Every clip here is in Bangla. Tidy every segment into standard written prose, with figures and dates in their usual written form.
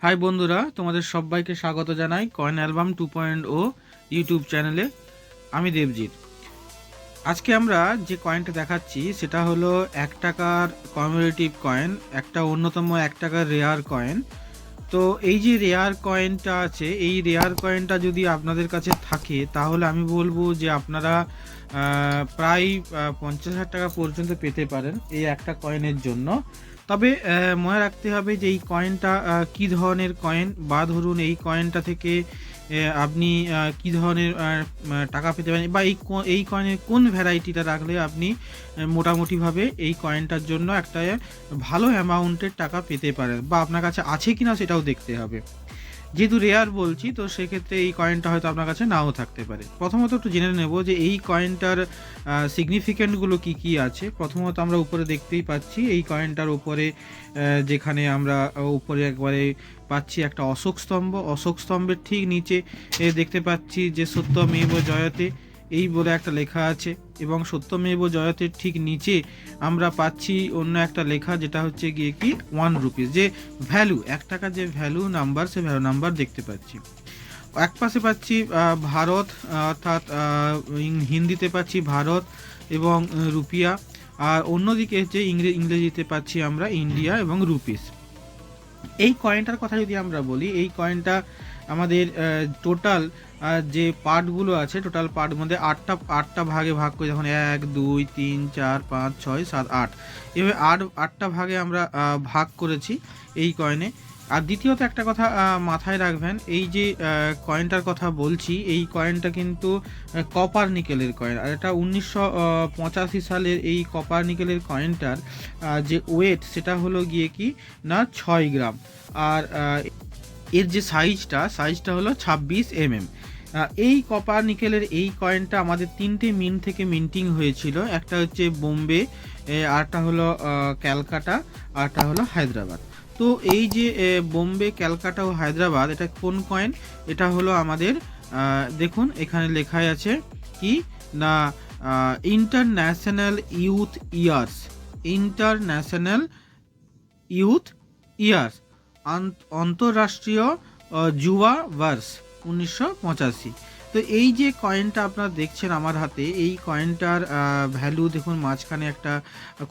হাই বন্ধুরা, তোমাদের সবাইকে স্বাগত জানাই কয়েন অ্যালবাম 2.0 ইউটিউব চ্যানেলে। আমি দেবজিৎ। আজকে আমরা যে কয়েনটা দেখাচ্ছি সেটা হলো 1 টাকার কমিউনিটিভ কয়েন, একটা অন্যতম 1 টাকার রেয়ার কয়েন। তো এই যে রেয়ার কয়েনটা আছে, এই রেয়ার কয়েনটা যদি আপনাদের কাছে থাকে তাহলে আমি বলবো যে আপনারা প্রায় 50,000 টাকা পর্যন্ত পেতে পারেন এই একটা কয়েনের জন্য। তবে মনে রাখতে হবে যে এই কয়েনটা কী ধরনের কয়েন, বা ধরুন এই কয়েনটা থেকে আপনি কী ধরনের টাকা পেতে পারেন, বা এই কয়েনের কোন ভ্যারাইটিটা রাখলে আপনি মোটামুটিভাবে এই কয়েনটার জন্য একটা ভালো অ্যামাউন্টের টাকা পেতে পারেন, বা আপনার কাছে আছে কি না সেটাও দেখতে হবে। যেহেতু রেয়ার বলছি, তো সেক্ষেত্রে এই কয়েনটা হয়তো আপনার কাছে নাও থাকতে পারে। প্রথমত একটু জেনে নেব যে এই কয়েনটার সিগনিফিক্যান্টগুলো কি কি আছে। প্রথমত আমরা উপরে দেখতেই পাচ্ছি এই কয়েনটার উপরে, যেখানে আমরা উপরে একবারে পাচ্ছি একটা অশোক স্তম্ভ। অশোক স্তম্ভের ঠিক নিচে দেখতে পাচ্ছি যে সত্যমেব জয়তে এই বলে একটা লেখা আছে, এবং সত্যমেব জয়তের ঠিক নিচে আমরা পাচ্ছি অন্য একটা লেখা, যেটা হচ্ছে গিয়ে কি 1 রুপিস, যে ভ্যালু, 1 টাকার যে ভ্যালু নাম্বার, সে ভ্যালু নাম্বার দেখতে পাচ্ছি। এক পাশে পাচ্ছি ভারত, অর্থাৎ হিন্দিতে পাচ্ছি ভারত এবং রুপিয়া, আর অন্যদিকে যে ইংরেজিতে পাচ্ছি আমরা ইন্ডিয়া এবং রুপিস। এই কয়েনটার কথা যদি আমরা বলি, এই কয়েনটা আমাদের টোটাল যে পার্টগুলো আছে, টোটাল পার্ট মধ্যে আটটা ভাগে ভাগ করে, যখন 1 2 3 4 5 6 7 8, এভাবে আটটা ভাগে আমরা ভাগ করেছি এই কয়েনে। আর দ্বিতীয়ত একটা কথা মাথায় রাখবেন, এই যে কয়েনটার কথা বলছি, এই কয়েনটা কিন্তু কপার নিকেলের কয়েন, আর এটা 1985 সালের এই কপার নিকেলের কয়েনটার যে ওয়েট, সেটা হলো গিয়ে কি না 6 গ্রাম। আর এর যে সাইজটা হলো 26 mm। এই কপার নিকেলের এই কয়েনটা আমাদের 3টে মিন্ট থেকে মিন্টিং হয়েছিল। একটা হচ্ছে বোম্বে, আরটা হলো ক্যালকাটা, আরটা হলো হায়দ্রাবাদ। তো এই যে বোম্বে, ক্যালকাটা ও হায়দ্রাবাদ, এটা কোন কয়েন? এটা হলো আমাদের, দেখুন এখানে লেখাই আছে কি না, international youth years, international youth years, অন্তর্রাষ্ট্রীয় যুবা ভার্স 1985। তো এই যে কয়েনটা আপনারা দেখছেন আমার হাতে, এই কয়েনটার ভ্যালু দেখুন, মাঝখানে একটা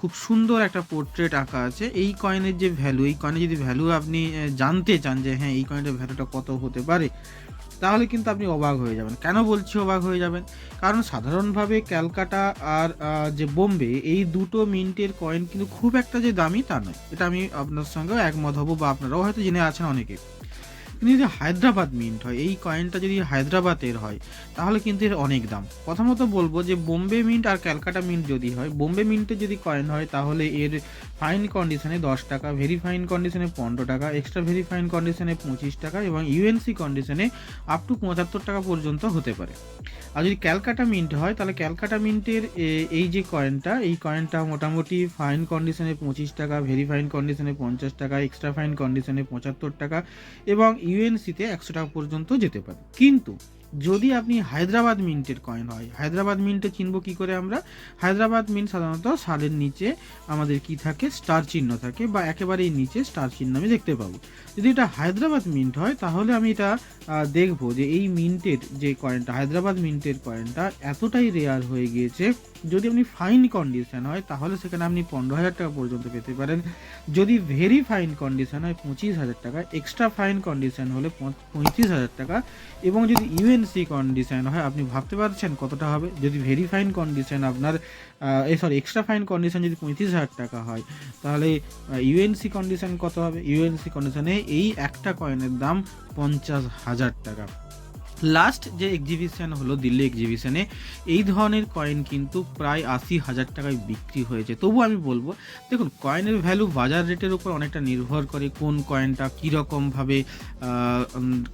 খুব সুন্দর একটা পোর্ট্রেট আঁকা আছে। এই কয়েনের যে ভ্যালু, এই কয়েনের যদি ভ্যালু আপনি জানতে চান যে হ্যাঁ এই কয়েনের ভ্যালুটা কত হতে পারে, তাহলে কিন্তু আপনি অবাক হয়ে যাবেন। কেন বলছি অবাক হয়ে যাবেন? কারণ সাধারণভাবে ক্যালকাটা আর যে বোম্বে, এই দুটো মিন্টের কয়েন কিন্তু খুব একটা যে দামি তা নয়। এটা আমি আপনার সঙ্গেও একমত হব, বা আপনারাও হয়তো জেনে আছেন অনেকে। কিন্তু যদি হায়দ্রাবাদ মিন্ট হয়, এই কয়েনটা যদি হায়দ্রাবাদের হয়, তাহলে কিন্তু এর অনেক দাম। প্রথমত বলবো যে বোম্বে মিন্ট আর ক্যালকাটা মিন্ট যদি হয়, বোম্বে মিন্টের যদি কয়েন হয় তাহলে এর ফাইন কন্ডিশনে 10 টাকা, ভেরি ফাইন কন্ডিশনে 15 টাকা, এক্সট্রা ভেরি ফাইন কন্ডিশনে 25 টাকা, এবং ইউএনসি কন্ডিশনে আপ টু 75 টাকা পর্যন্ত হতে পারে। আর যদি ক্যালকাটা মিন্ট হয়, তাহলে ক্যালকাটা মিন্টের এই যে কয়েনটা, এই কয়েনটা মোটামুটি ফাইন কন্ডিশনে 25 টাকা, ভেরি ফাইন কন্ডিশনে 50 টাকা, এক্সট্রা ফাইন কন্ডিশনে 75 টাকা, এবং ইউএনসিতে 100 টাকা পর্যন্ত যেতে পারে। কিন্তু যদি আপনি হায়দ্রাবাদ মিন্টের কয়েন হয়, হায়দ্রাবাদ মিন্টে চিনব কি করে আমরা? হায়দ্রাবাদ মিন্ট সাধারণত সালের নিচে আমাদের কি থাকে, স্টার চিহ্ন থাকে, বা একেবারেই নিচে স্টার চিহ্ন আমি দেখতে পাবো। যদি এটা হায়দ্রাবাদ মিন্ট হয়, তাহলে আমি এটা দেখবো যে এই মিন্টের যে কয়েনটা, হায়দ্রাবাদ মিন্টের কয়েনটা এতটাই রেয়ার হয়ে গিয়েছে, যদি আপনি ফাইন কন্ডিশন হয় তাহলে সেখানে আপনি 15,000 টাকা পর্যন্ত পেতে পারেন। যদি ভেরি ফাইন কন্ডিশন হয় 25,000 টাকা, এক্সট্রা ফাইন কন্ডিশন হলে 35,000 টাকা, এবং যদি ইউএনসি কন্ডিশন হয়, আপনি ভাবতে পারছেন কতটা হবে? যদি ভেরি ফাইন কন্ডিশন আপনার এক্সট্রা ফাইন কন্ডিশন যদি 35,000 টাকা হয়, তাহলে ইউএনসি কন্ডিশন কত হবে? ইউএনসি কন্ডিশনে এই একটা কয়েনের দাম 50,000 টাকা। লাস্ট যে এক্সিবিশন হলো দিল্লি এক্সিবিশনে, এই ধরনের কয়েন কিন্তু প্রায় 80,000 টাকায় বিক্রি হয়েছে। তবু আমি বলবো, দেখুন কয়েনের ভ্যালু বাজার রেটের উপর অনেকটা নির্ভর করে, কোন কয়েনটা কীরকমভাবে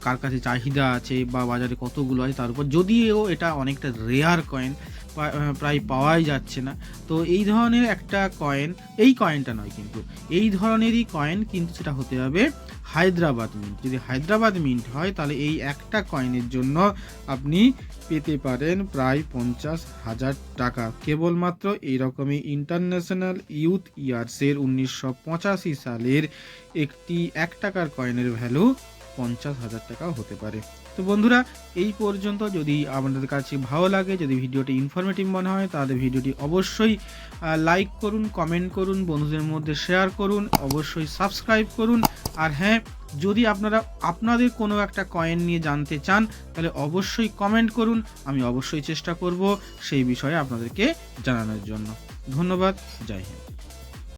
কার কাছে চাহিদা আছে, বা বাজারে কতগুলো আছে তার উপর। যদিও এটা অনেকটা রেয়ার কয়েন, প্রায় পাওয়াই যাচ্ছে না। তো এই ধরনের একটা কয়েন, এই কয়েনটা নয় কিন্তু, এই ধরনেরই কয়েন, কিন্তু সেটা হতে হবে হায়দ্রাবাদ মিন্ট। যদি হায়দ্রাবাদ মিন্ট হয় তাহলে এই একটা কয়েনের জন্য আপনি পেতে পারেন প্রায় 50,000 টাকা। কেবলমাত্র এইরকমই ইন্টারন্যাশনাল ইউথ ইয়ার্সের 1985 সালের একটি 1 টাকার কয়েনের ভ্যালু 50,000 টাকাও হতে পারে। তো বন্ধুরা, এই পর্যন্ত। যদি আপনাদের কাছে ভালো লাগে, যদি ভিডিওটি ইনফরমেটিভ মনে হয়, তাহলে ভিডিওটি অবশ্যই লাইক করুন, কমেন্ট করুন, বন্ধুদের মধ্যে শেয়ার করুন, অবশ্যই সাবস্ক্রাইব করুন। আর হ্যাঁ, যদি আপনারা আপনাদের কোনো একটা কয়েন নিয়ে জানতে চান তাহলে অবশ্যই কমেন্ট করুন, আমি অবশ্যই চেষ্টা করব সেই বিষয়ে আপনাদেরকে জানানোর জন্য। ধন্যবাদ, জয় হিন্দ।